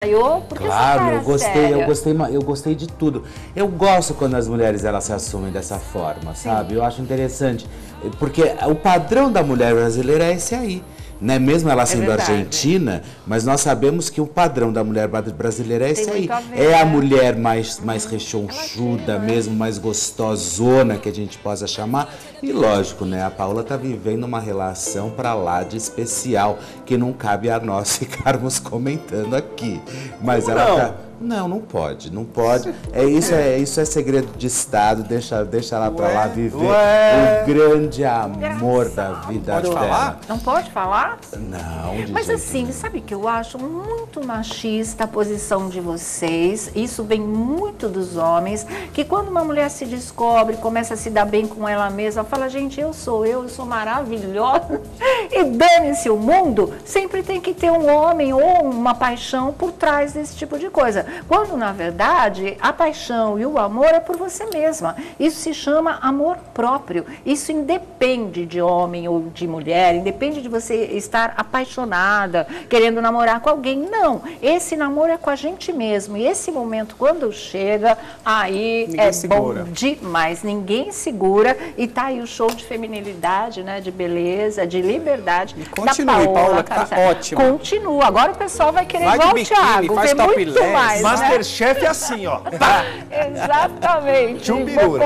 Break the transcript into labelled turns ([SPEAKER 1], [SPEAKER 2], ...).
[SPEAKER 1] Porque
[SPEAKER 2] Claro,
[SPEAKER 1] séria.
[SPEAKER 2] eu gostei de tudo. Eu gosto quando as mulheres elas se assumem dessa forma, sabe? Eu acho interessante, porque o padrão da mulher brasileira é esse aí. Né? Mesmo ela sendo argentina, mas nós sabemos que o padrão da mulher brasileira é esse aí. É a mulher mais rechonchuda mesmo, mais gostosona que a gente possa chamar. E lógico, né? A Paula tá vivendo uma relação pra lá de especial, que não cabe a nós ficarmos comentando aqui. Mas
[SPEAKER 3] como
[SPEAKER 2] ela
[SPEAKER 3] não?
[SPEAKER 2] tá... Não pode. Isso é segredo de Estado, deixa ela pra lá viver o grande amor da vida dela.
[SPEAKER 1] Não pode falar?
[SPEAKER 2] Não, de
[SPEAKER 1] Mas
[SPEAKER 2] jeito
[SPEAKER 1] assim,
[SPEAKER 2] nenhum.
[SPEAKER 1] sabe que eu acho muito machista a posição de vocês, isso vem muito dos homens, que quando uma mulher se descobre, começa a se dar bem com ela mesma, fala, gente, eu sou maravilhosa, e dane-se o mundo, sempre tem que ter um homem ou uma paixão por trás desse tipo de coisa. Quando, na verdade, a paixão e o amor é por você mesma. Isso se chama amor próprio. Isso independe de homem ou de mulher, independe de você estar apaixonada, querendo namorar com alguém. Não, esse namoro é com a gente mesmo. E esse momento, quando chega, aí ninguém segura. Bom demais. Ninguém segura. E tá aí o show de feminilidade, né, de beleza, de liberdade.
[SPEAKER 3] E continue, Paula, que tá ótimo.
[SPEAKER 1] Continua. Agora o pessoal vai querer
[SPEAKER 3] vai
[SPEAKER 1] igual
[SPEAKER 3] de
[SPEAKER 1] o Thiago,
[SPEAKER 3] faz
[SPEAKER 1] ver muito mais.
[SPEAKER 3] Masterchef é assim, ó.
[SPEAKER 1] Exatamente.
[SPEAKER 3] Chumbirura.